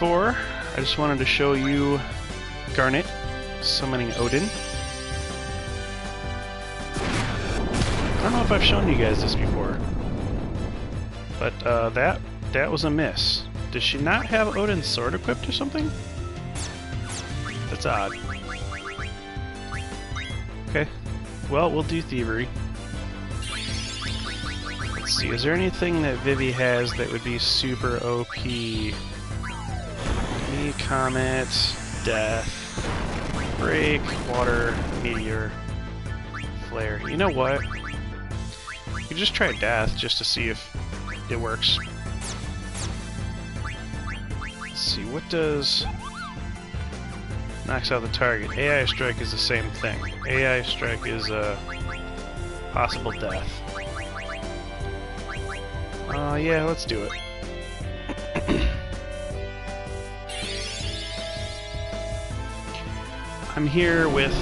4, I just wanted to show you Garnet summoning Odin. I don't know if I've shown you guys this before, but that was a miss. Does she not have Odin's sword equipped or something? That's odd. Okay, well, we'll do thievery. Let's see, is there anything that Vivi has that would be super OP? Comet, Death, Break, Water, Meteor, Flare. You know what? You just try Death just to see if it works. Let's see, what does... knocks out the target. AI Strike is the same thing. AI Strike is a possible death. Yeah, let's do it. I'm here with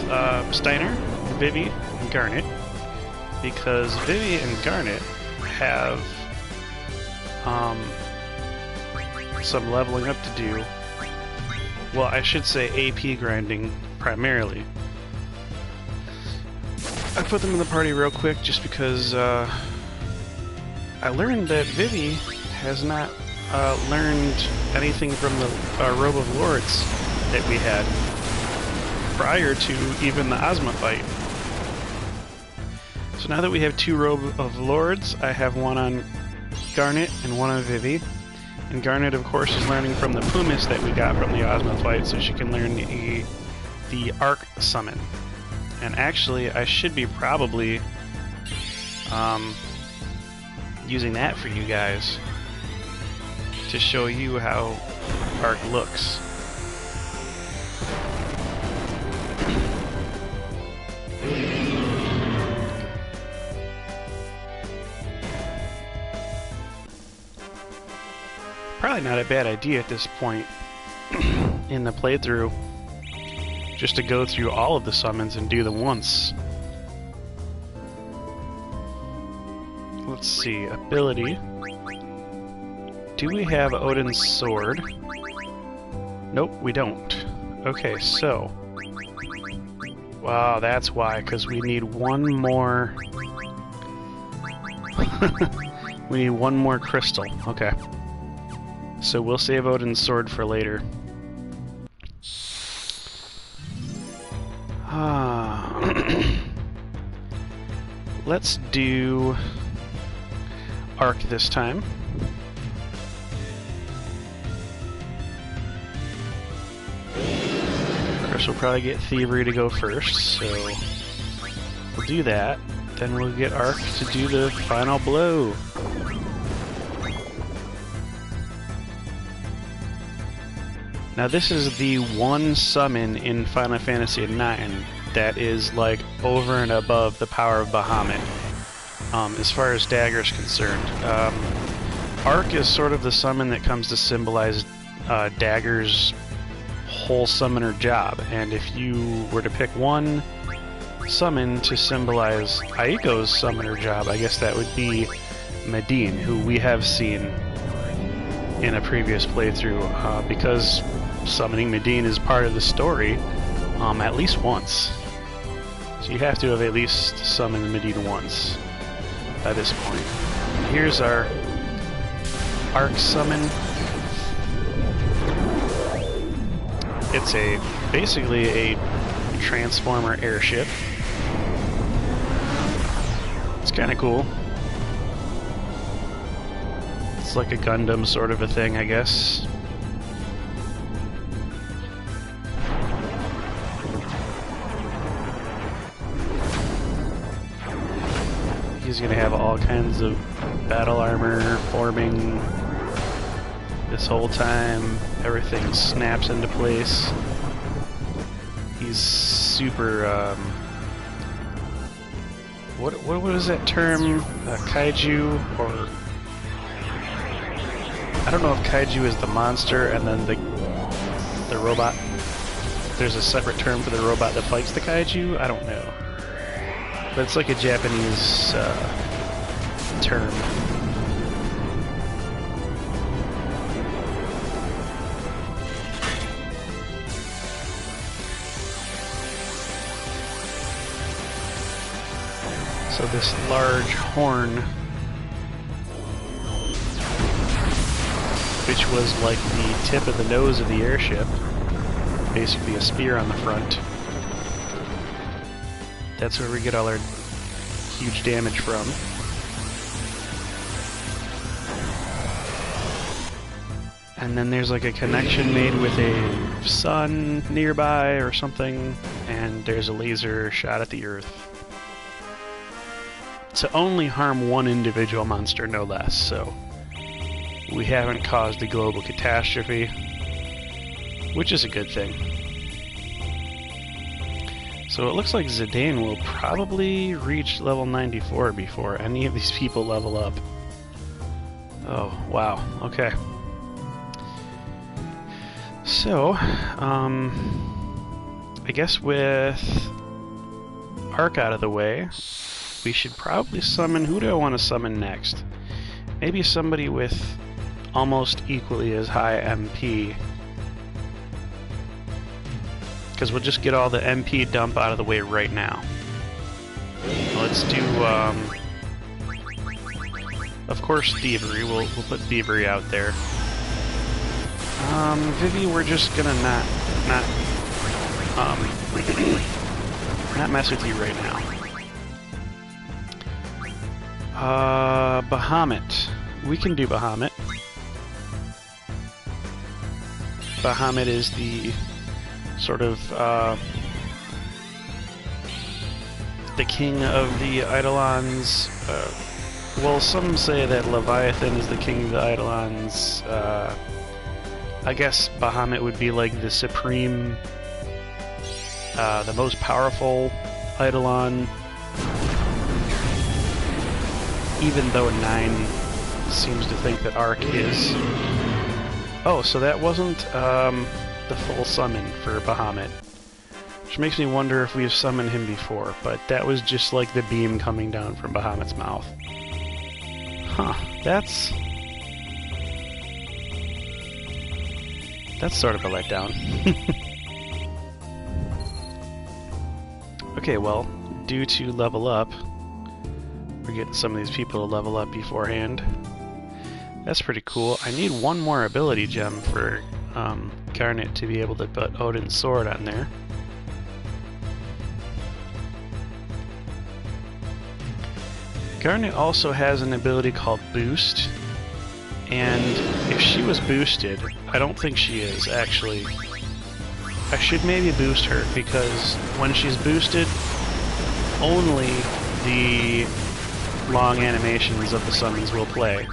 Steiner, Vivi, and Garnet, because Vivi and Garnet have some leveling up to do. Well, I should say AP grinding, primarily. I put them in the party real quick just because I learned that Vivi has not learned anything from the Robe of Lords that we had prior to even the Ozma fight. So now that we have 2 Robe of Lords, I have one on Garnet and one on Vivi. And Garnet, of course, is learning from the Pumice that we got from the Ozma fight, so she can learn the Arc Summon. And actually, I should be probably using that for you guys to show you how Arc looks. Probably not a bad idea at this point in the playthrough just to go through all of the summons and do them once. Let's see, ability. Do we have Odin's sword? Nope, we don't. Okay, so... wow, that's why, because we need one more... we need one more crystal. Okay. So we'll save Odin's sword for later. Let's do Arc this time. Of course, we'll probably get Thievery to go first, so we'll do that. Then we'll get Arc to do the final blow. Now this is the one summon in Final Fantasy IX that is like over and above the power of Bahamut, as far as Dagger is concerned. Arc is sort of the summon that comes to symbolize Dagger's whole summoner job, and if you were to pick one summon to symbolize Aiko's summoner job, I guess that would be Medine, who we have seen in a previous playthrough, because summoning Medine is part of the story at least once. So you have to have at least summoned Medine once by this point. Here's our Arc summon. It's basically a transformer airship. It's kind of cool. It's like a Gundam sort of a thing, I guess. He's gonna have all kinds of battle armor forming this whole time. Everything snaps into place. He's super, what is that term? Kaiju, or... I don't know if Kaiju is the monster and then the robot. There's a separate term for the robot that fights the Kaiju? I don't know. But it's like a Japanese term. So this large horn, which was like the tip of the nose of the airship, basically a spear on the front. That's where we get all our huge damage from. And then there's like a connection made with a sun nearby or something, and there's a laser shot at the Earth. To only harm one individual monster, no less, so we haven't caused a global catastrophe, which is a good thing. So it looks like Zidane will probably reach level 94 before any of these people level up. Oh, wow, okay. So, I guess with Arc out of the way, we should probably summon... Who do I want to summon next? Maybe somebody with almost equally as high MP. Because we'll just get all the MP dump out of the way right now. Let's do, of course, Thievery. We'll put Thievery out there. Vivi, we're just gonna not mess with you right now. Bahamut. We can do Bahamut. Bahamut is the sort of, the king of the Eidolons. Well, some say that Leviathan is the king of the Eidolons. I guess Bahamut would be like the supreme, the most powerful Eidolon, even though 9 seems to think that Arc is. Oh, so that wasn't the full summon for Bahamut, which makes me wonder if we've summoned him before, but that was just like the beam coming down from Bahamut's mouth. Huh, that's sort of a letdown. Okay, well, due to level up, we're getting some of these people to level up beforehand. That's pretty cool. I need one more ability gem for Garnet to be able to put Odin's sword on there. Garnet also has an ability called Boost, and if she was boosted, I don't think she is, actually. I should maybe boost her, because when she's boosted, only the long animations of the summons will play.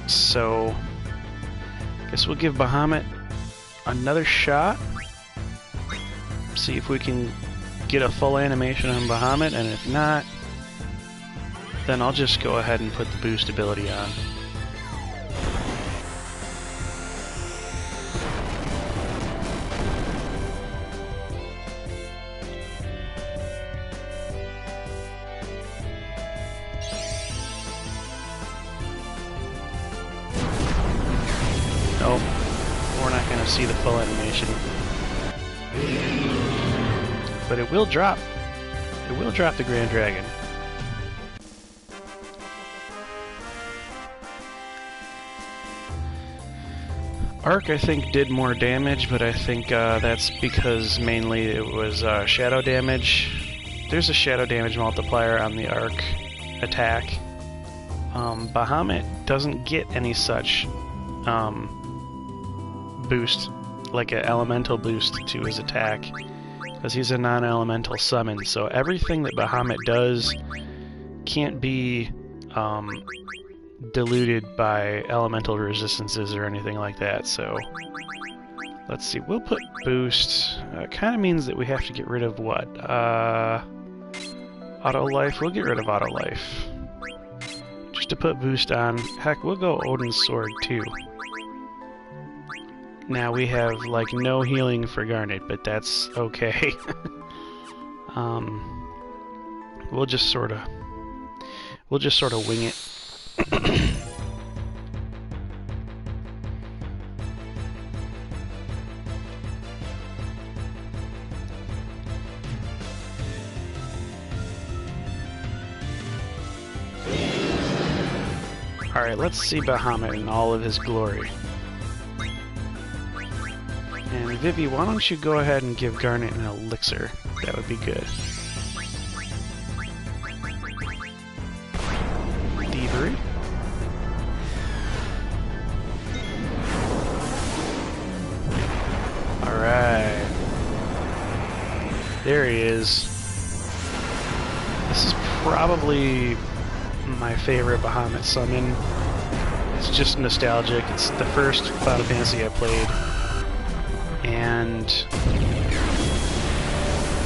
So, I guess we'll give Bahamut another shot. See if we can get a full animation on Bahamut, and if not, then I'll just go ahead and put the boost ability on. Nope, we're not going to see the full animation. But it will drop. It will drop the Grand Dragon. Arc, I think, did more damage, but I think that's because mainly it was shadow damage. There's a shadow damage multiplier on the Arc attack. Bahamut doesn't get any such boost, like an elemental boost to his attack, because he's a non-elemental summon, so everything that Bahamut does can't be diluted by elemental resistances or anything like that. So let's see, we'll put boost. Kind of means that we have to get rid of what? Auto life. We'll get rid of auto life just to put boost on. Heck, we'll go Odin's sword too. Now we have like no healing for Garnet, but that's okay. We'll just sort of wing it. Alright, let's see Bahamut in all of his glory. And Vivi, why don't you go ahead and give Garnet an elixir? That would be good. Thievery. Alright. There he is. This is probably my favorite Bahamut summon. It's just nostalgic. It's the first Final Fantasy I played. And,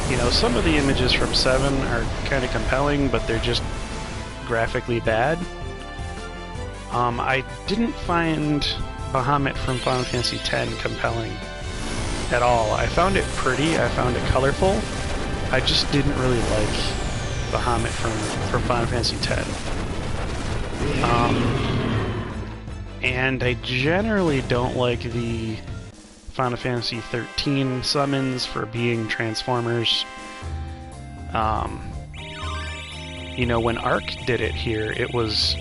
you know, some of the images from 7 are kind of compelling, but they're just graphically bad. I didn't find Bahamut from Final Fantasy X compelling at all. I found it pretty, I found it colorful. I just didn't really like Bahamut from Final Fantasy X. And I generally don't like the Final Fantasy 13 summons for being Transformers. You know, when Arc did it here, it was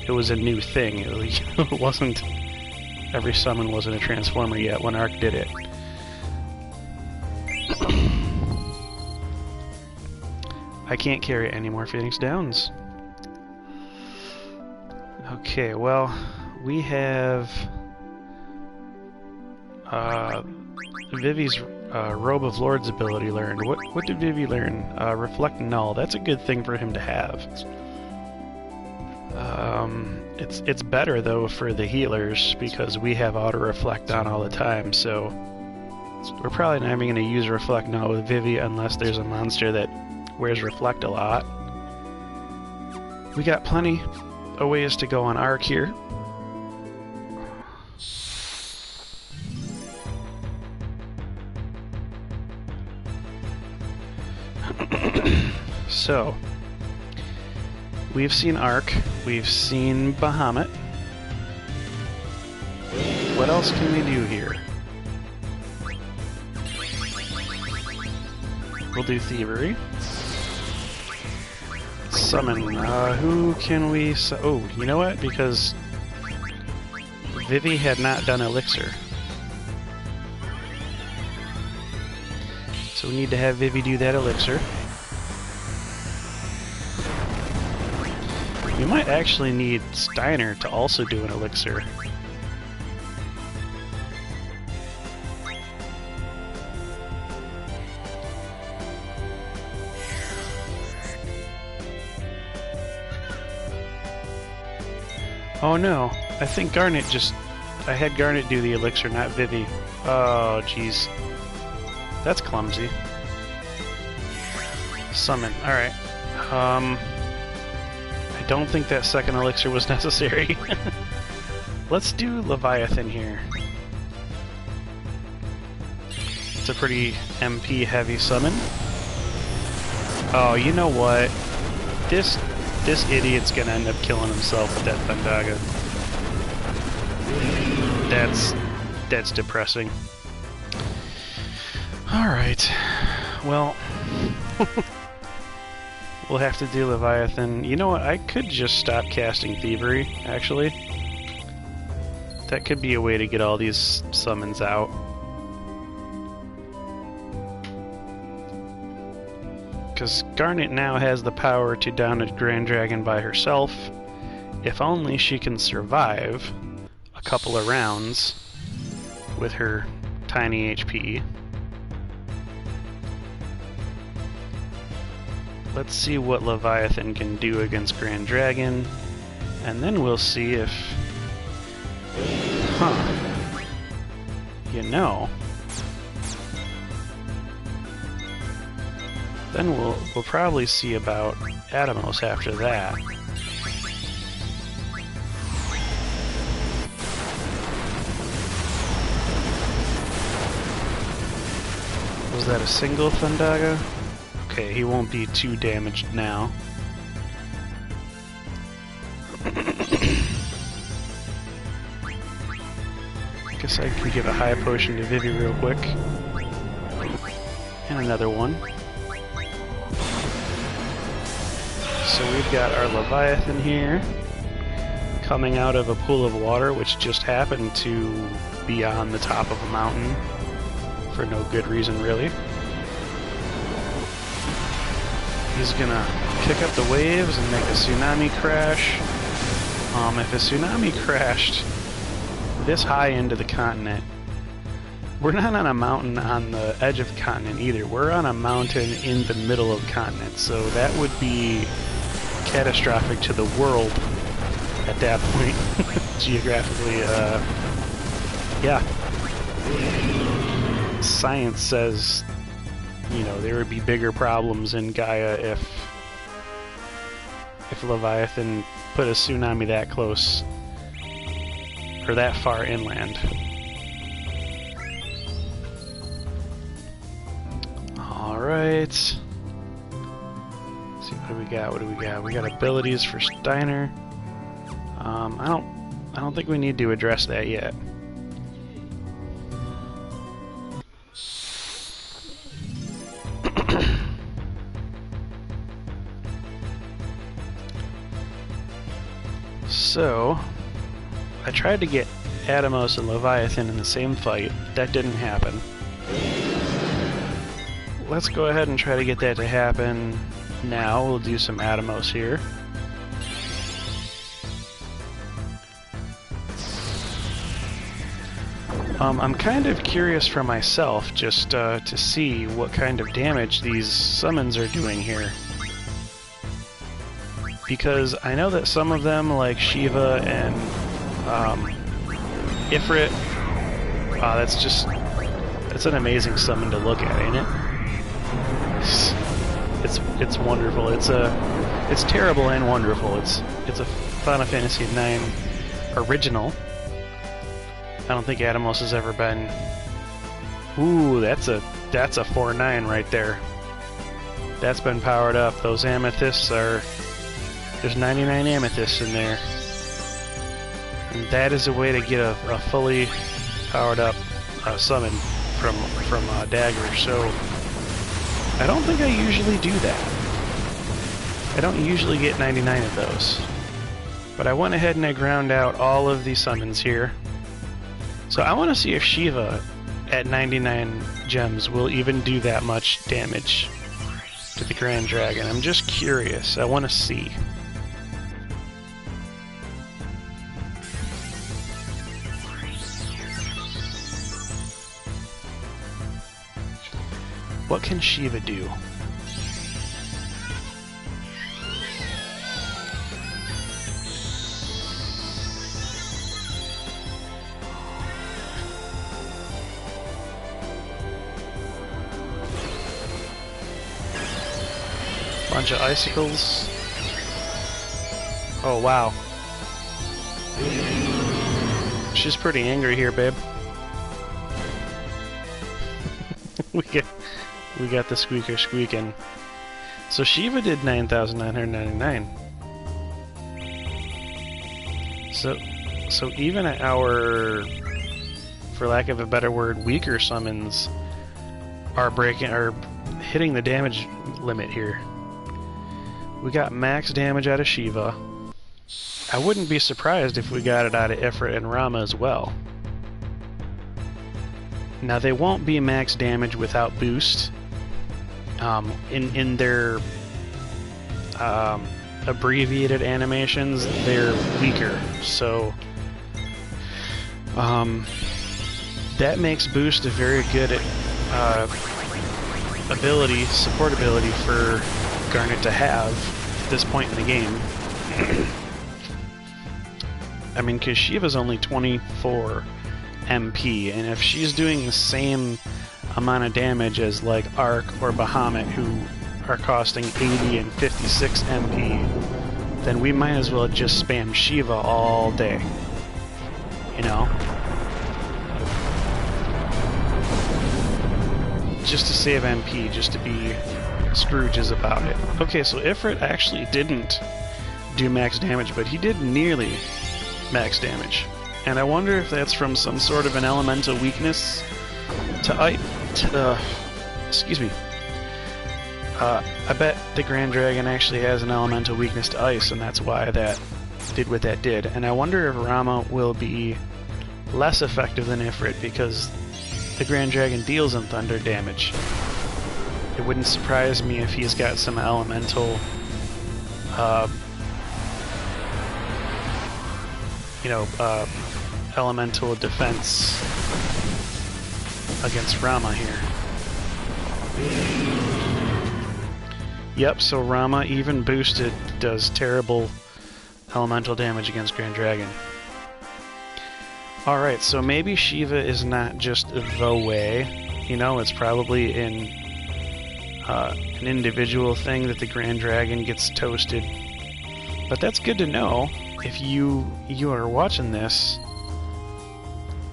a new thing. It wasn't, every summon wasn't a Transformer yet when Arc did it. I can't carry any more Phoenix Downs. Okay, well, we have Vivi's Robe of Lords ability learned. What did Vivi learn? Reflect Null. That's a good thing for him to have. It's better though for the healers because we have Auto Reflect on all the time. So we're probably not even going to use Reflect Null with Vivi unless there's a monster that wears Reflect a lot. We got plenty of ways to go on Arc here. So, we've seen Arc, we've seen Bahamut. What else can we do here? We'll do Thievery. Summon. Who can we... Oh, you know what? Because Vivi had not done Elixir. So we need to have Vivi do that Elixir. We might actually need Steiner to also do an Elixir. Oh no, I think Garnet just... I had Garnet do the Elixir, not Vivi. Oh, jeez. That's clumsy. Summon, alright. I don't think that second Elixir was necessary. Let's do Leviathan here. It's a pretty MP heavy summon. Oh, you know what? This idiot's gonna end up killing himself with that Thundaga. That's depressing. Alright. Well, we'll have to do Leviathan. You know what? I could just stop casting Thievery, actually. That could be a way to get all these summons out. Because Garnet now has the power to down a Grand Dragon by herself, if only she can survive a couple of rounds with her tiny HP. Let's see what Leviathan can do against Grand Dragon, and then we'll see if... Huh. You know... Then we'll probably see about Atomos after that. Was that a single Thundaga? Okay, he won't be too damaged now. Guess I can give a high potion to Vivi real quick. And another one. So we've got our Leviathan here. coming out of a pool of water, which just happened to be on the top of a mountain for no good reason, really. He's gonna kick up the waves and make a tsunami crash. If a tsunami crashed this high into the continent, we're not on a mountain on the edge of the continent either. We're on a mountain in the middle of the continent, so that would be catastrophic to the world at that point, geographically. Yeah. Science says, you know, there would be bigger problems in Gaia if Leviathan put a tsunami that close, or that far inland. Alright. See, what do we got? What do we got? We got abilities for Steiner. I don't think we need to address that yet. So, I tried to get Atomos and Leviathan in the same fight. That didn't happen. Let's go ahead and try to get that to happen now. We'll do some Atomos here. I'm kind of curious for myself, just to see what kind of damage these summons are doing here. Because I know that some of them, like Shiva and Ifrit, that's an amazing summon to look at, ain't it? It's wonderful. It's terrible and wonderful. It's a Final Fantasy IX original. I don't think Atomos has ever been. Ooh, that's a 4-9 right there. That's been powered up. Those amethysts are. There's 99 amethysts in there. And that is a way to get a fully powered up summon from Dagger. So I don't think I usually do that. I don't usually get 99 of those. But I went ahead and I ground out all of these summons here. So I want to see if Shiva at 99 gems will even do that much damage to the Grand Dragon. I'm just curious. I want to see. What can Shiva do? Bunch of icicles. Oh wow. She's pretty angry here, babe. We got the squeaker squeaking. So Shiva did 9,999. So even at our, for lack of a better word, weaker summons are hitting the damage limit here. We got max damage out of Shiva. I wouldn't be surprised if we got it out of Ifrit and Rama as well. Now they won't be max damage without boost. In their abbreviated animations, they're weaker. So that makes boost a very good support ability for Garnet to have at this point in the game. I mean, because Shiva's only 24 MP, and if she's doing the same amount of damage as like Ark or Bahamut, who are costing 80 and 56 MP, then we might as well just spam Shiva all day. You know? Just to save MP, just to be Scrooges about it. Okay, so Ifrit actually didn't do max damage, but he did nearly max damage. And I wonder if that's from some sort of an elemental weakness to excuse me. I bet the Grand Dragon actually has an elemental weakness to ice, and that's why that did what that did. And I wonder if Rama will be less effective than Ifrit because the Grand Dragon deals in thunder damage. It wouldn't surprise me if he's got some elemental, elemental defense against Rama here. Yep, so Rama, even boosted, does terrible elemental damage against Grand Dragon. Alright, so maybe Shiva is not just the way. You know, it's probably an individual thing that the Grand Dragon gets toasted. But that's good to know if you are watching this,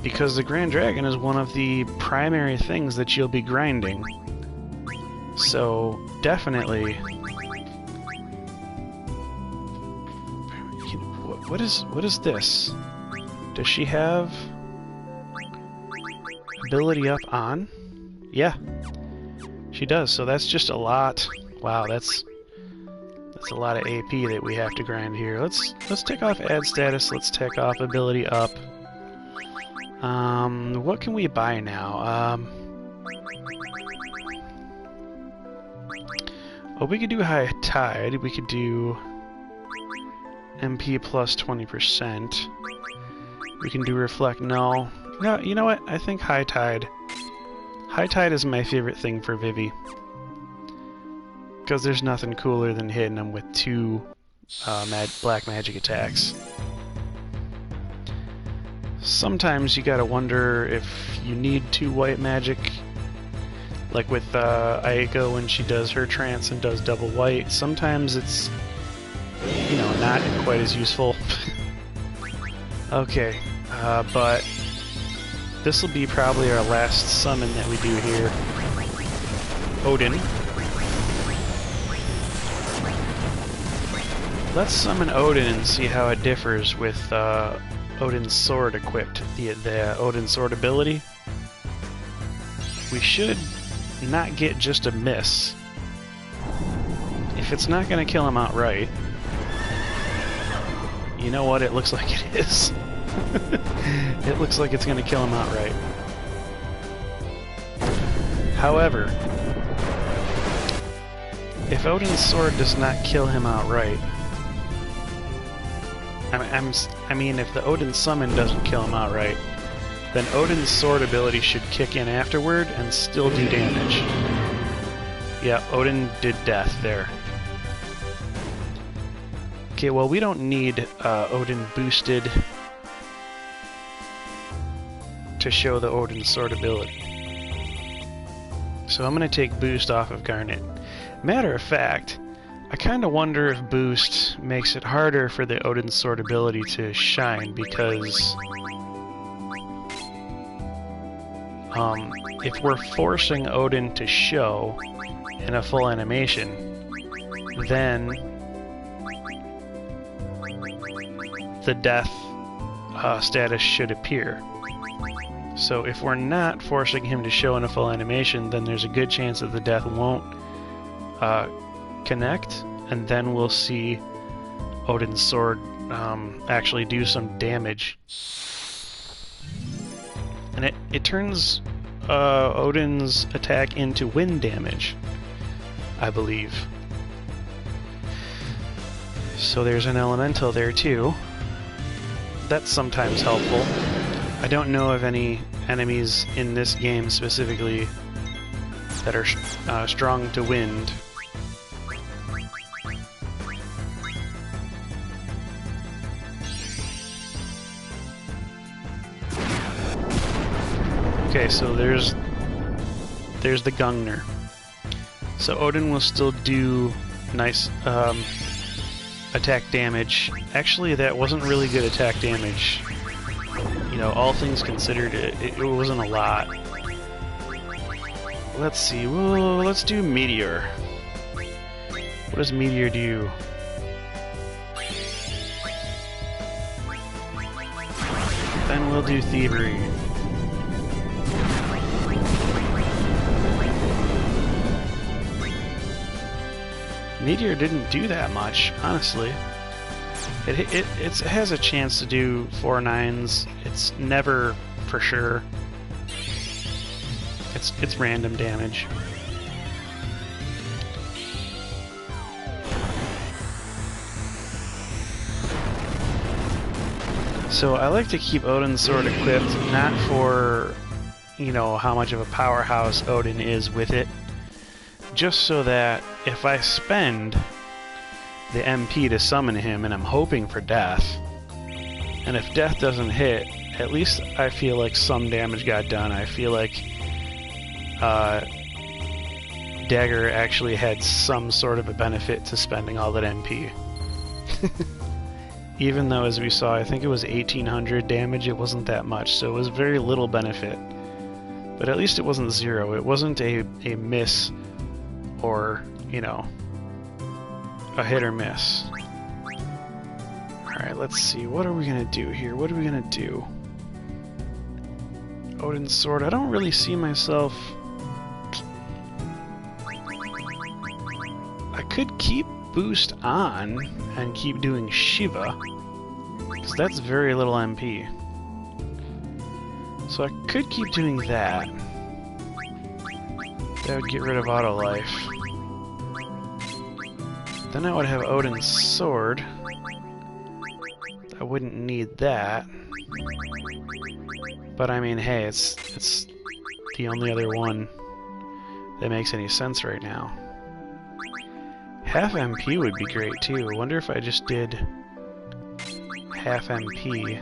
because the Grand Dragon is one of the primary things that you'll be grinding. So, definitely... What is this? Does she have ability up on? Yeah, she does. So that's just a lot. Wow, that's a lot of AP that we have to grind here. Let's take off add status. Let's take off ability up. What can we buy now? Oh, we could do high tide. We could do MP plus 20%. We can do reflect. No, you know what? I think high tide. High tide is my favorite thing for Vivi, because there's nothing cooler than hitting them with two black magic attacks. Sometimes you gotta wonder if you need two white magic, like with Aiko when she does her trance and does double white. Sometimes it's, you know, not quite as useful. Okay, but this will be probably our last summon that we do here. Odin. Let's summon Odin and see how it differs with Odin's sword equipped, the Odin sword ability. We should not get just a miss. If it's not going to kill him outright, you know what? It looks like it is. It looks like it's going to kill him outright. However, if Odin's sword does not kill him outright, I mean, if the Odin summon doesn't kill him outright, then Odin's sword ability should kick in afterward and still do damage. Yeah, Odin did death there. Okay, well, we don't need Odin boosted to show the Odin sword ability. So I'm going to take boost off of Garnet. Matter of fact, I kind of wonder if boost makes it harder for the Odin sword ability to shine, because if we're forcing Odin to show in a full animation, then the death status should appear. So if we're not forcing him to show in a full animation, then there's a good chance that the death won't connect, and then we'll see Odin's sword actually do some damage. And it turns Odin's attack into wind damage, I believe. So there's an elemental there too. That's sometimes helpful. I don't know of any enemies in this game specifically that are strong to wind. Okay, so there's the Gungnir. So Odin will still do nice attack damage. Actually, that wasn't really good attack damage. You know, all things considered, it wasn't a lot. Let's see. Well, let's do Meteor. What does Meteor do? Then we'll do Thievery. Meteor didn't do that much, honestly. It has a chance to do 4 9s. It's never for sure. It's random damage. So I like to keep Odin's sword equipped, not for, you know, how much of a powerhouse Odin is with it, just so that if I spend the MP to summon him and I'm hoping for death, and if death doesn't hit, at least I feel like some damage got done. I feel like Dagger actually had some sort of a benefit to spending all that MP. Even though, as we saw, I think it was 1800 damage, it wasn't that much, so it was very little benefit. But at least it wasn't 0. It wasn't a miss or, you know, a hit or miss. Alright, let's see. What are we going to do here? What are we going to do? Odin's sword. I don't really see myself... I could keep boost on and keep doing Shiva, because that's very little MP. So I could keep doing that. That would get rid of auto life. Then I would have Odin's sword. I wouldn't need that. But I mean, hey, it's the only other one that makes any sense right now. Half MP would be great too. I wonder if I just did half MP.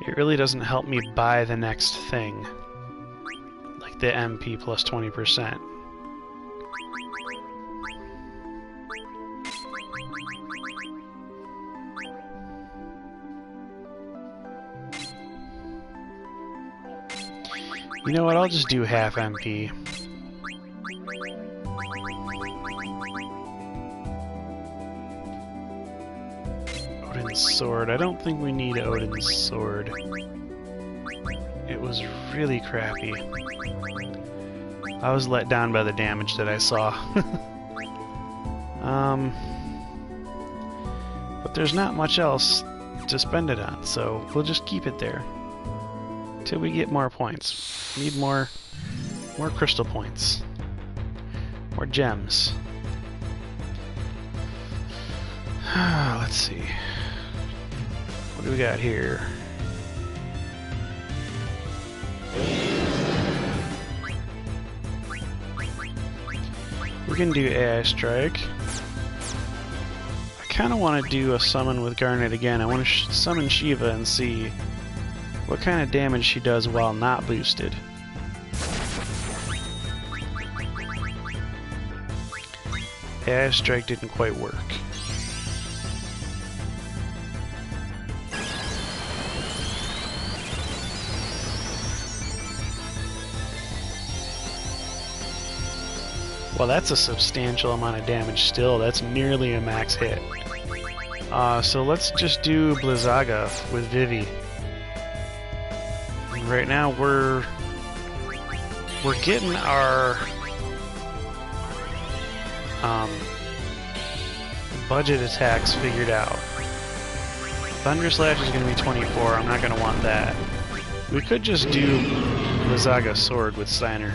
It really doesn't help me buy the next thing, like the MP plus 20%. You know what, I'll just do half MP. Odin's sword. I don't think we need Odin's sword. It was really crappy. I was let down by the damage that I saw. But there's not much else to spend it on, so we'll just keep it there. Till we get more points. Need more crystal points. More gems. Let's see. What do we got here? We can do AI Strike. I kind of want to do a summon with Garnet again. I want to summon Shiva and see what kind of damage she does while not boosted. AI Strike didn't quite work. Well, that's a substantial amount of damage still. That's nearly a max hit. So let's just do Blizzaga with Vivi. Right now we're getting our budget attacks figured out. Thunder Slash is going to be 24. I'm not going to want that. We could just do Blizzaga Sword with Steiner.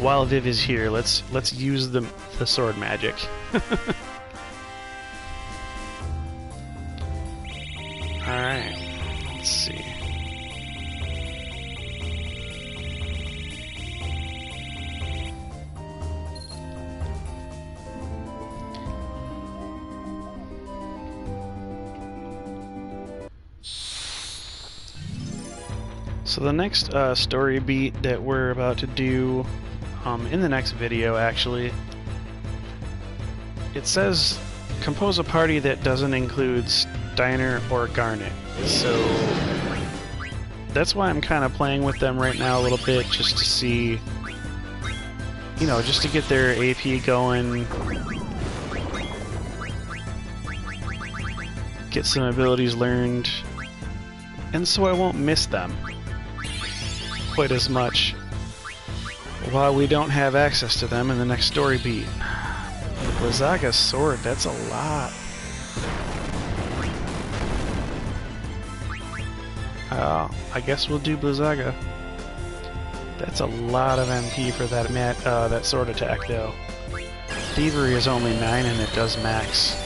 While Viv is here, let's use the sword magic. Alright, let's see. So the next story beat that we're about to do in the next video, actually, it says compose a party that doesn't include Steiner or Garnet. So that's why I'm kind of playing with them right now a little bit, just to see, you know, just to get their AP going, get some abilities learned, and so I won't miss them quite as much while we don't have access to them in the next story beat. Blizzaga sword, that's a lot. I guess we'll do Blizzaga. That's a lot of MP for that sword attack, though. Thievery is only 9 and it does max.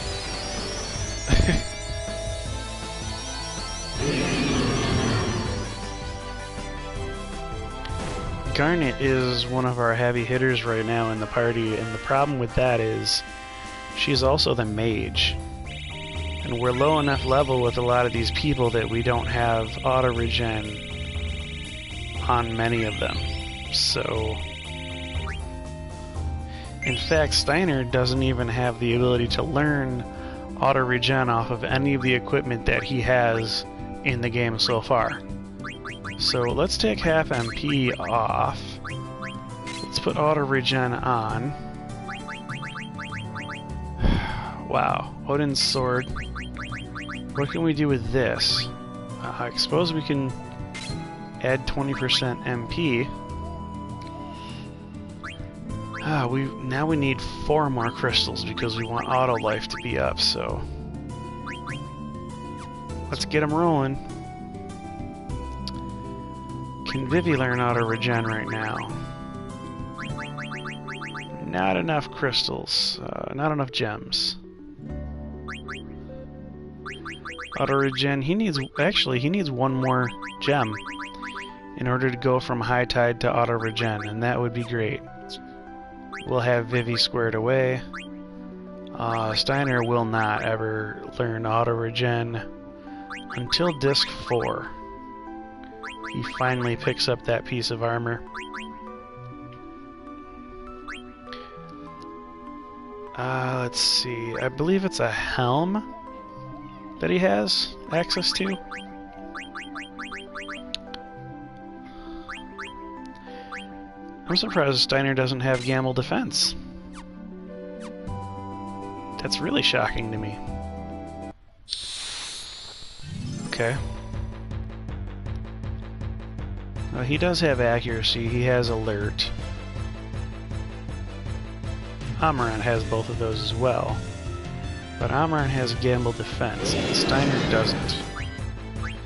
Garnet is one of our heavy hitters right now in the party, and the problem with that is she's also the mage. And we're low enough level with a lot of these people that we don't have auto-regen on many of them. So, in fact, Steiner doesn't even have the ability to learn auto-regen off of any of the equipment that he has in the game so far. So let's take half MP off. Let's put auto-regen on. Wow, Odin's sword. What can we do with this? I suppose we can add 20% MP. Now we need 4 more crystals because we want auto life to be up, so let's get them rolling. Can Vivi learn auto regen right now? Not enough crystals, not enough gems. Auto regen, he needs one more gem in order to go from high tide to auto regen, and that would be great. We'll have Vivi squared away. Steiner will not ever learn auto regen until disc 4. He finally picks up that piece of armor. Let's see. I believe it's a helm that he has access to. I'm surprised Steiner doesn't have Gamble defense. That's really shocking to me. Okay. He does have accuracy, he has alert. Amaran has both of those as well. But Amaran has Gamble defense, and Steiner doesn't.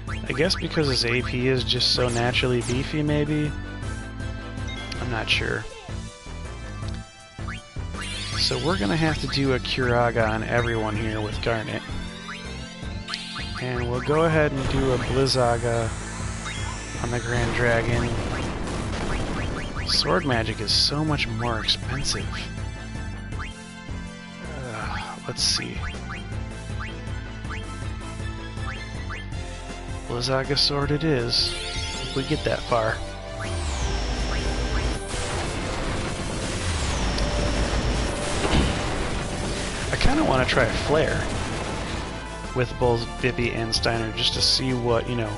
I guess because his AP is just so naturally beefy, maybe? I'm not sure. So we're gonna have to do a Curaga on everyone here with Garnet. And we'll go ahead and do a Blizzaga on the Grand Dragon. Sword magic is so much more expensive. Let's see. Blizzaga sword it is, if we get that far. I kind of want to try a flare with both Vivi and Steiner just to see what, you know,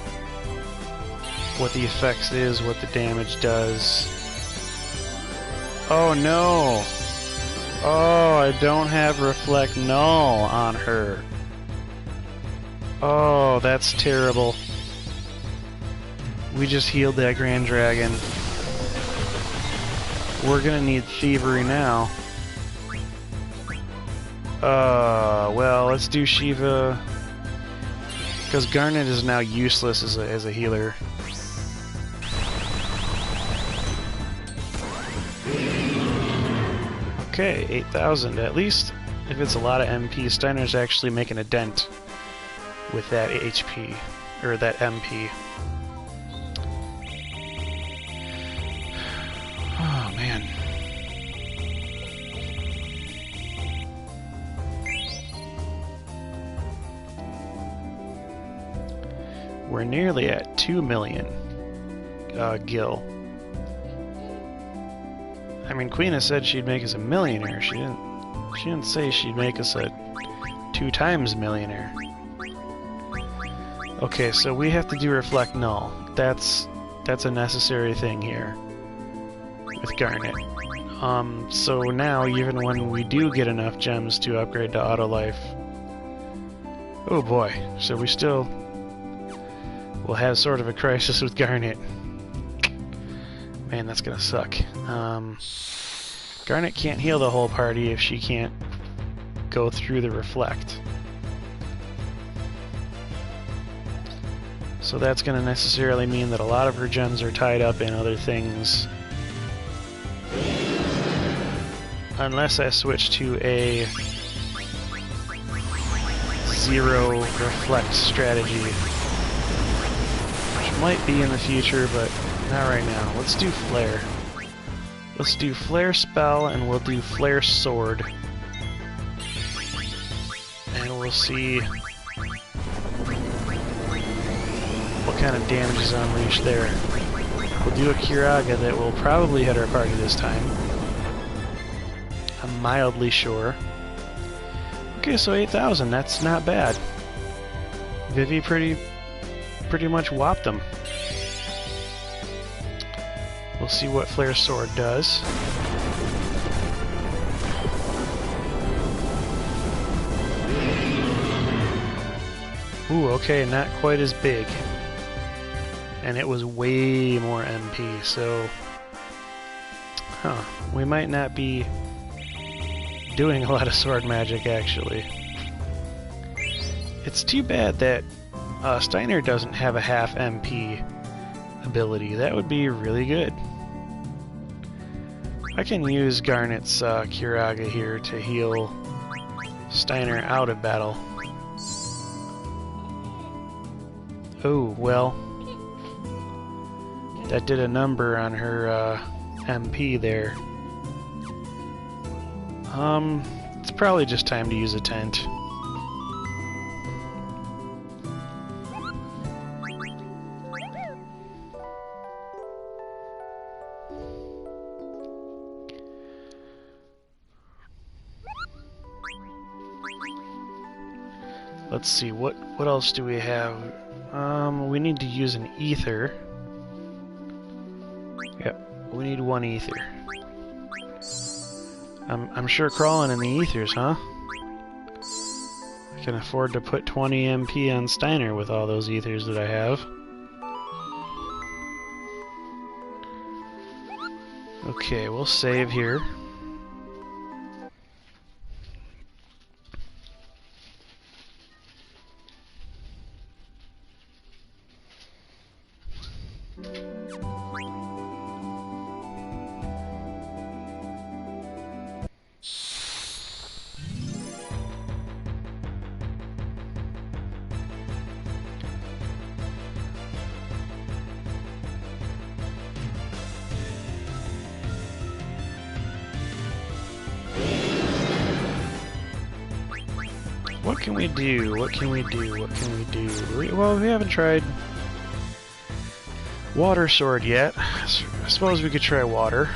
what the effects is, what the damage does. Oh no! Oh, I don't have Reflect Null on her. Oh, that's terrible. We just healed that Grand Dragon. We're gonna need Thievery now. Well, let's do Shiva. Because Garnet is now useless as a healer. Okay, 8,000. At least, if it's a lot of MP, Steiner's actually making a dent with that HP, or that MP. Oh, man. We're nearly at 2 million gil. I mean, Queen said she'd make us a millionaire. She didn't say she'd make us a 2 times millionaire. Okay, so we have to do Reflect Null. That's a necessary thing here with Garnet. So now, even when we do get enough gems to upgrade to Auto Life, oh boy, so we still will have sort of a crisis with Garnet. Man, that's gonna suck. Garnet can't heal the whole party if she can't go through the reflect. So that's going to necessarily mean that a lot of her gems are tied up in other things. Unless I switch to a zero reflect strategy, which might be in the future, but not right now. Let's do Flare. Let's do Flare Spell, and we'll do Flare Sword. And we'll see what kind of damage is unleashed there. We'll do a Kiraga that will probably hit our party this time. I'm mildly sure. Okay, so 8,000, that's not bad. Vivi pretty much whopped them. We'll see what Flare Sword does. Ooh, okay, not quite as big. And it was way more MP, so... we might not be doing a lot of sword magic, actually. It's too bad that Steiner doesn't have a half MP ability. That would be really good. I can use Garnet's Kiraga here to heal Steiner out of battle. Oh, well. That did a number on her MP there. It's probably just time to use a tent. Let's see, what else do we have? We need to use an ether. Yep, we need one ether. I'm sure crawling in the ethers, huh? I can afford to put 20 MP on Steiner with all those ethers that I have. Okay, we'll save here. What can we do? What can we do? What can we do? Well, we haven't tried Water Sword yet. I suppose we could try Water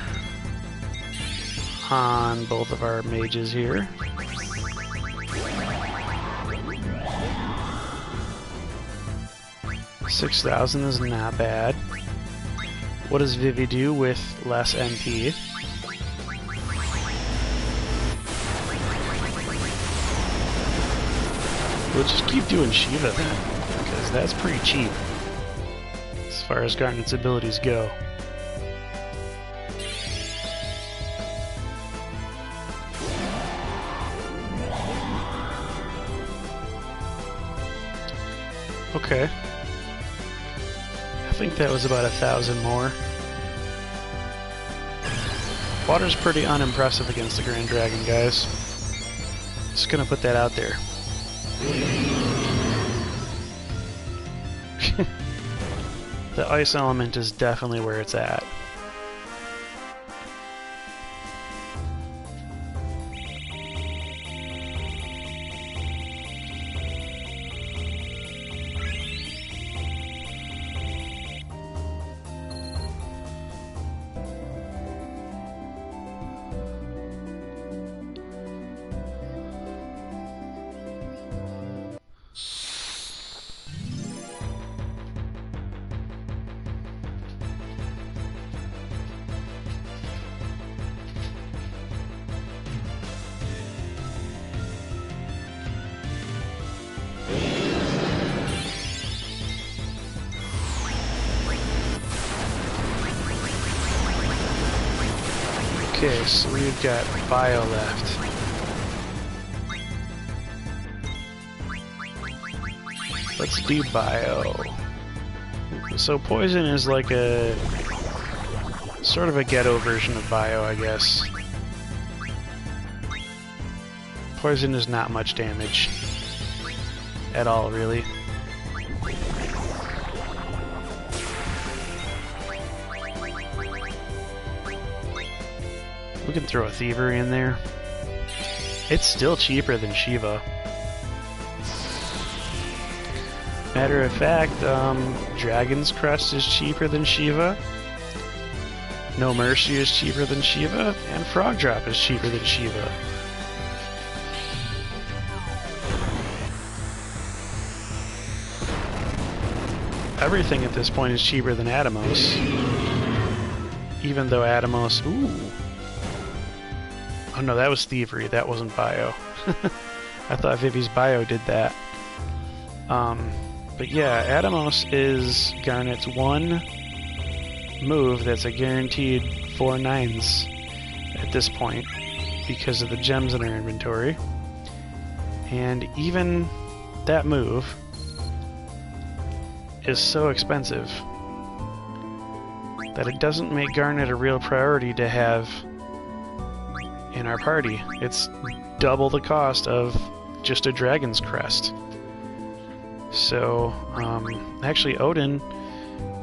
on both of our mages here. $6,000 is not bad. What does Vivi do with less MP? We'll just keep doing Shiva then, because that's pretty cheap as far as Garnet's abilities go. Okay. I think that was about 1,000 more. Water's pretty unimpressive against the Grand Dragon, guys. Just gonna put that out there. The ice element is definitely where it's at. Okay, so we've got Bio left. Let's do Bio. So Poison is like a sort of a ghetto version of Bio, I guess. Poison is not much damage at all, really. We can throw a Thievery in there. It's still cheaper than Shiva. Matter of fact, Dragon's Crest is cheaper than Shiva. No Mercy is cheaper than Shiva, and Frog Drop is cheaper than Shiva. Everything at this point is cheaper than Atomos. Even though Atomos... Ooh! Oh no, that was Thievery, that wasn't Bio. I thought Vivi's Bio did that. But yeah, Atomos is Garnet's one move that's a guaranteed 4 9s at this point because of the gems in her inventory. And even that move is so expensive that it doesn't make Garnet a real priority to have in our party. It's double the cost of just a Dragon's Crest. So, actually Odin,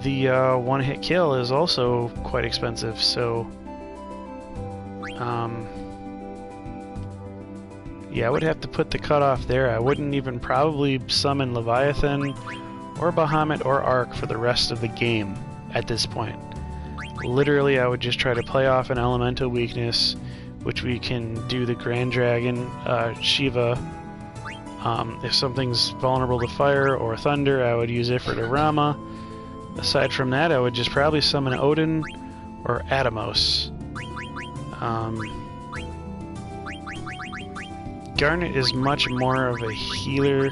the one-hit kill is also quite expensive, so... yeah, I would have to put the cutoff there. I wouldn't even probably summon Leviathan, or Bahamut, or Ark for the rest of the game at this point. Literally, I would just try to play off an elemental weakness, which we can do the Grand Dragon, Shiva. If something's vulnerable to fire or thunder, I would use Ifrit or Rama. Aside from that, I would just probably summon Odin or Atomos. Garnet is much more of a healer,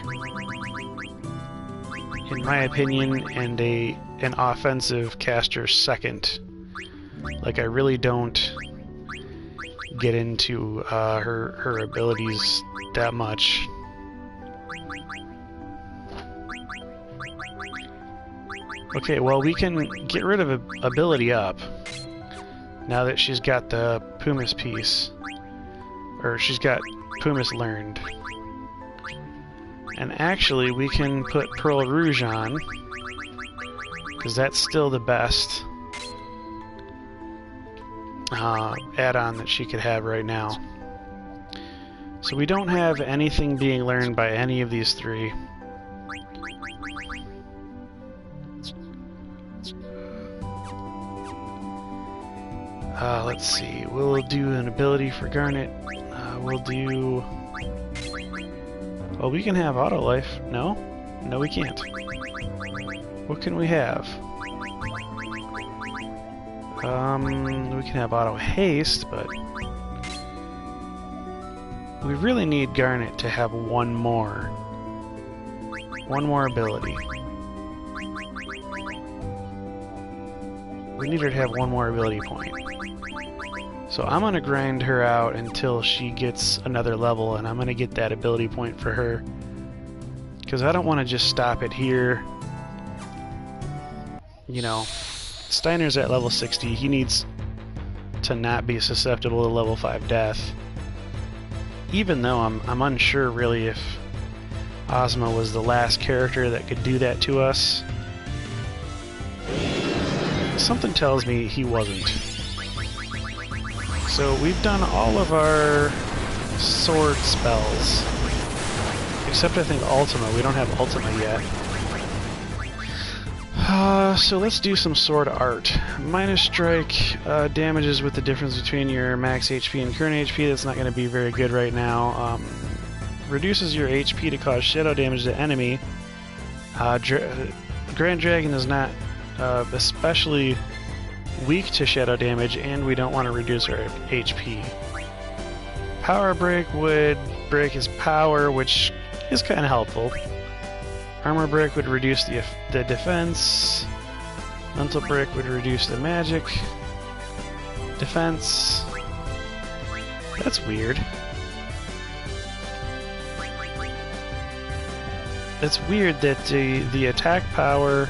in my opinion, and an offensive caster second. Like, I really don't get into her abilities that much. Okay, well, we can get rid of ability up now that she's got the Pumice piece. Or she's got Pumice learned. And actually, we can put Pearl Rouge on, because that's still the best add-on that she could have right now. So we don't have anything being learned by any of these three. Let's see, we'll do an ability for Garnet. We'll do... Well, we can have Auto Life. No? No, we can't. What can we have? We can have Auto Haste, but... we really need Garnet to have one more ability. We need her to have one more ability point. So I'm going to grind her out until she gets another level, and I'm going to get that ability point for her. Because I don't want to just stop it here. You know, Steiner's at level 60. He needs to not be susceptible to level 5 death. Even though I'm unsure really if Ozma was the last character that could do that to us. Something tells me he wasn't. So we've done all of our sword spells. Except I think Ultima. We don't have Ultima yet. So let's do some sword art. Minus strike damages with the difference between your max HP and current HP. That's not going to be very good right now. Reduces your HP to cause shadow damage to enemy. Grand Dragon is not especially weak to shadow damage, and we don't want to reduce our HP. Power Break would break his power, which is kind of helpful. Armor Break would reduce the defense. Mental Break would reduce the magic defense. That's weird. It's weird that the attack power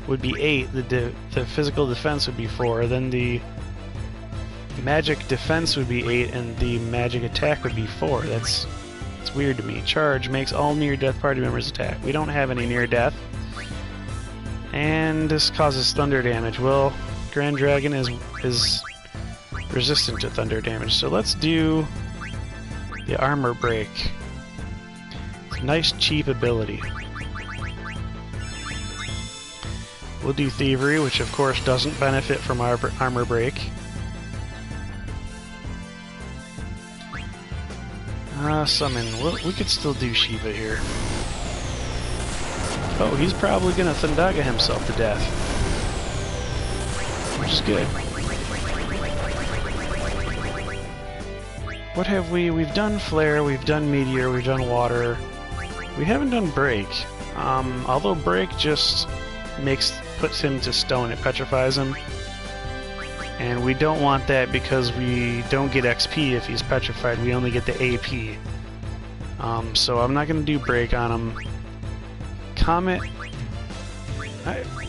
would be 8, the physical defense would be 4, then the magic defense would be 8, and the magic attack would be 4. It's weird to me. Charge makes all near-death party members attack. We don't have any near-death. And this causes thunder damage. Well, Grand Dragon is resistant to thunder damage, so let's do the armor break. It's a nice cheap ability. We'll do Thievery, which of course doesn't benefit from our armor break. Summon. We could still do Shiva here. Oh, he's probably gonna Thundaga himself to death. Which is good. What have we? We've done Flare, we've done Meteor, we've done Water. We haven't done Break. Although Break just puts him to stone, it petrifies him. And we don't want that because we don't get XP if he's petrified, we only get the AP. So I'm not going to do Break on him. Comet...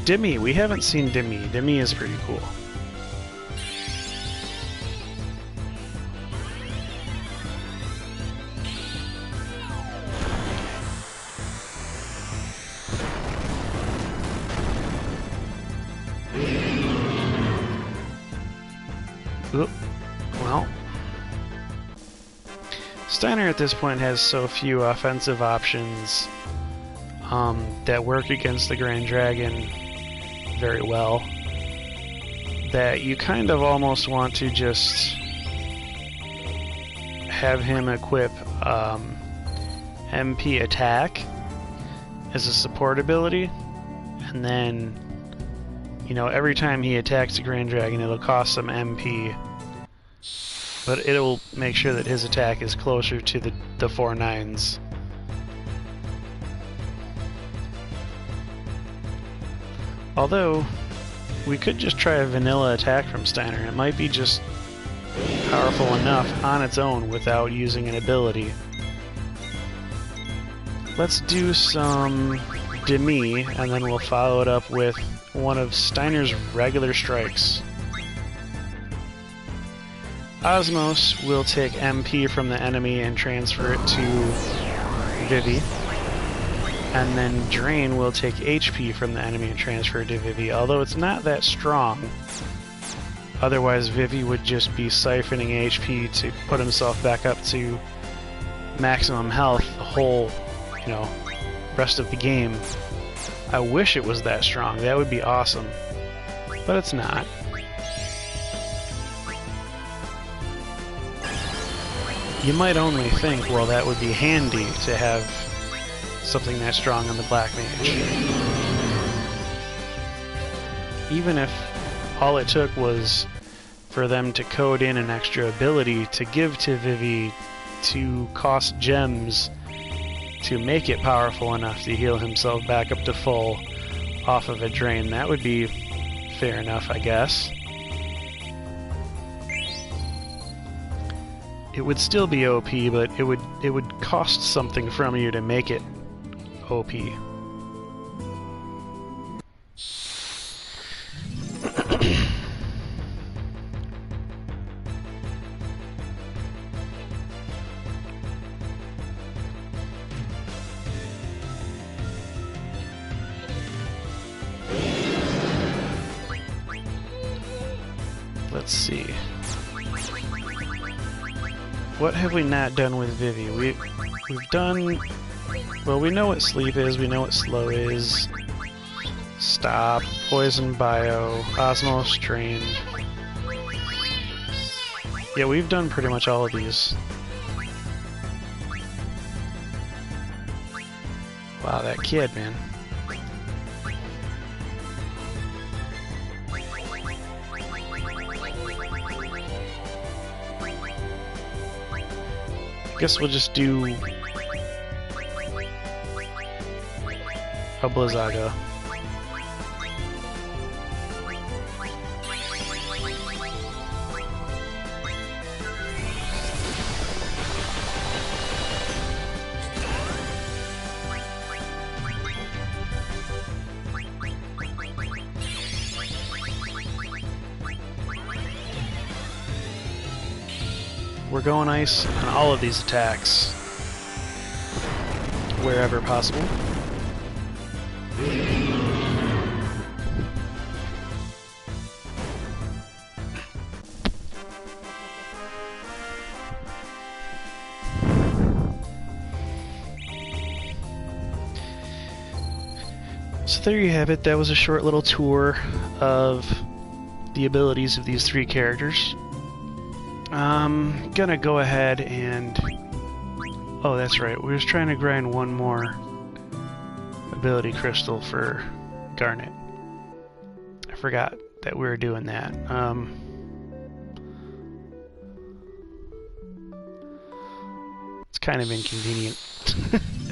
Dimmy, we haven't seen Dimmy. Dimmy is pretty cool. Well, Steiner at this point has so few offensive options that work against the Grand Dragon very well that you kind of almost want to just have him equip MP attack as a support ability, and then, you know, every time he attacks the Grand Dragon it'll cost some MP, but it'll make sure that his attack is closer to the 4 9s. Although, we could just try a vanilla attack from Steiner. It might be just powerful enough on its own without using an ability. Let's do some Demi, and then we'll follow it up with one of Steiner's regular strikes. Osmos will take MP from the enemy and transfer it to Vivi. And then Drain will take HP from the enemy and transfer it to Vivi, although it's not that strong. Otherwise, Vivi would just be siphoning HP to put himself back up to maximum health the whole, you know, rest of the game. I wish it was that strong. That would be awesome. But it's not. You might only think, well, that would be handy to have something that strong on the Black Mage. Even if all it took was for them to code in an extra ability to give to Vivi to cost gems to make it powerful enough to heal himself back up to full off of a drain, that would be fair enough, I guess. It would still be OP, but it would cost something from you to make it OP. Let's see. What have we not done with Vivi? We've done... Well, we know what Sleep is, we know what Slow is. Stop, Poison Bio, Osmos Drain. Yeah, we've done pretty much all of these. Wow, that kid, man. Guess we'll just do a Blizzaga. we're going ice on all of these attacks, wherever possible. So there you have it. That was a short little tour of the abilities of these three characters. I'm gonna go ahead and... Oh, that's right. We was trying to grind one more ability crystal for Garnet. I forgot that we were doing that. It's kind of inconvenient,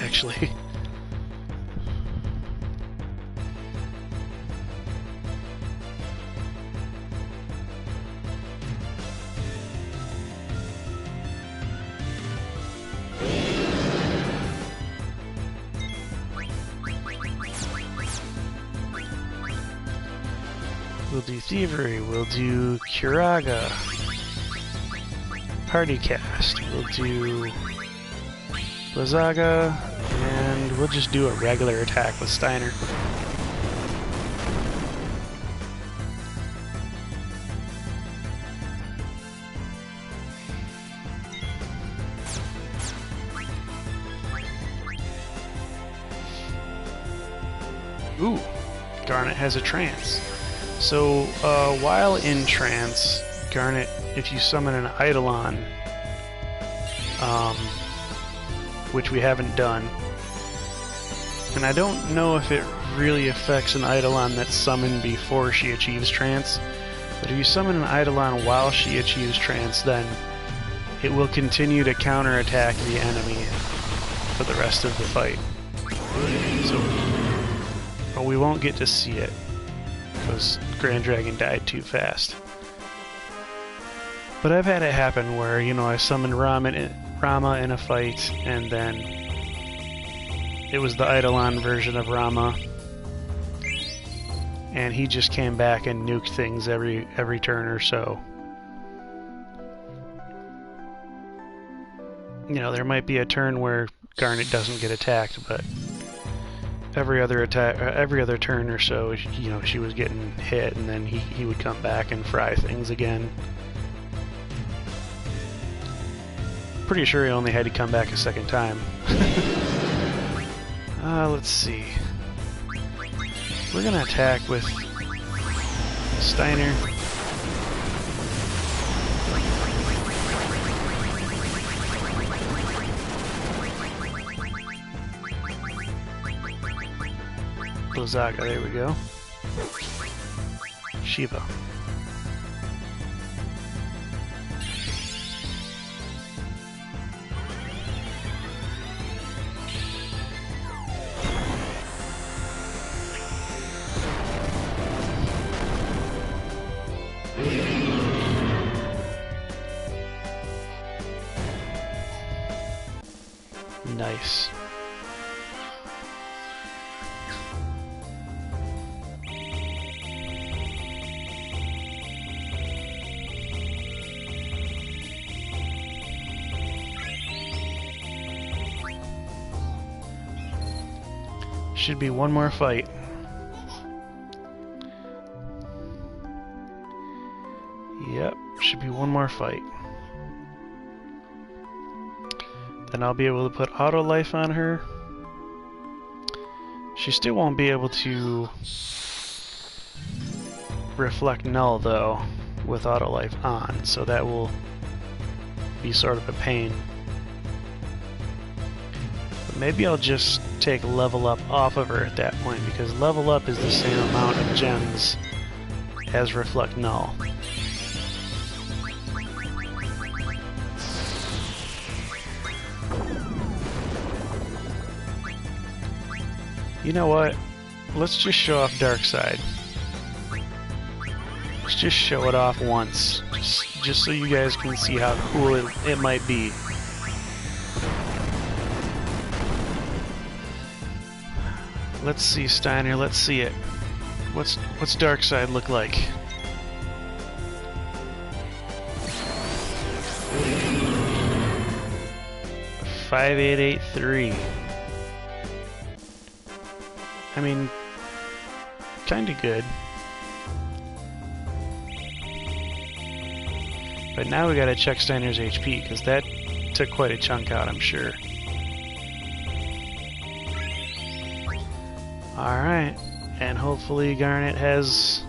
actually. We'll do Thievery, we'll do Curaga, Party Cast, we'll do Blizzaga, and we'll just do a regular attack with Steiner. Ooh, Garnet has a trance. So, while in trance, Garnet, if you summon an Eidolon, which we haven't done, and I don't know if it really affects an Eidolon that's summoned before she achieves trance, but if you summon an Eidolon while she achieves trance, then it will continue to counterattack the enemy for the rest of the fight. So, we won't get to see it, because Grand Dragon died too fast. But I've had it happen where, you know, I summoned Rama in a fight, and then it was the Eidolon version of Rama, and he just came back and nuked things every turn or so. You know, there might be a turn where Garnet doesn't get attacked, but every other turn or so, you know, she was getting hit, and then he would come back and fry things again. Pretty sure he only had to come back a second time. Let's see. We're gonna attack with Steiner. Blizzaga, there we go. Shiva. Nice. Should be one more fight. Yep, should be one more fight. Then I'll be able to put auto life on her. She still won't be able to reflect null though with auto life on, so that will be sort of a pain. But maybe I'll just take level up off of her at that point, because level up is the same amount of gems as reflect null. You know what? Let's just show off Dark Side. Let's just show it off once, just so you guys can see how cool it might be. Let's see, Steiner, let's see it. What's Dark Side look like? 5883. I mean, kinda good. But now we gotta check Steiner's HP, because that took quite a chunk out, I'm sure. Alright, and hopefully Garnet has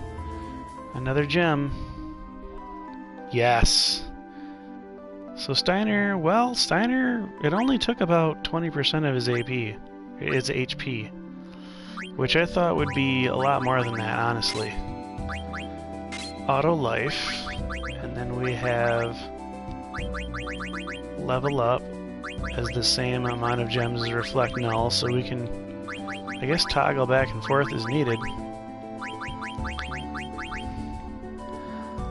another gem. Yes. So Steiner, well, Steiner, it only took about 20% of his AP, his HP, which I thought would be a lot more than that, honestly. Auto life, and then we have level up as the same amount of gems as reflect null, so we can, I guess, toggle back and forth as needed.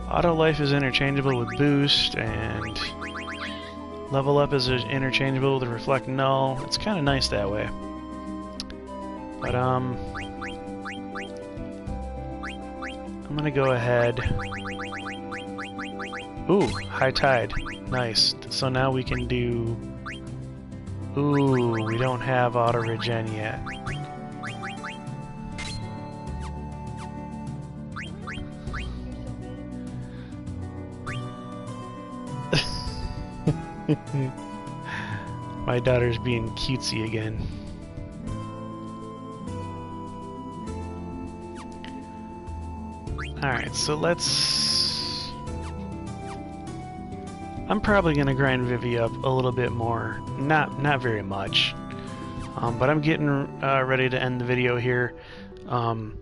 Auto life is interchangeable with boost, and level up is interchangeable with reflect null. It's kind of nice that way. But I'm gonna go ahead. Ooh, high tide. Nice. So now we can do. Ooh, we don't have auto regen yet. My daughter's being cutesy again. Alright, so let's... I'm probably gonna grind Vivi up a little bit more. Not very much. But I'm getting ready to end the video here. And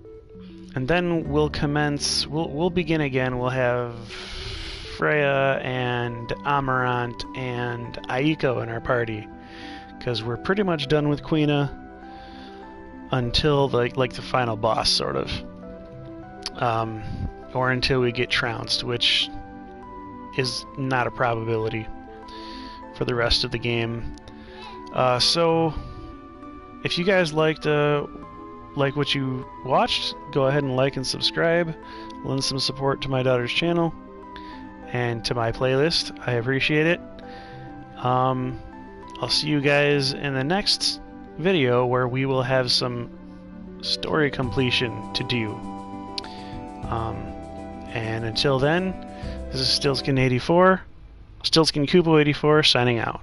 then we'll commence... We'll begin again. We'll have Freya and Amarant and Aiko in our party, because we're pretty much done with Quina until like the final boss, sort of, or until we get trounced, which is not a probability for the rest of the game. So if you guys liked what you watched, go ahead and like and subscribe. Lend some support to my daughter's channel and to my playlist. I appreciate it. I'll see you guys in the next video, where we will have some story completion to do. And until then, this is StiltzkinKupo84, StiltzkinKupo84 signing out.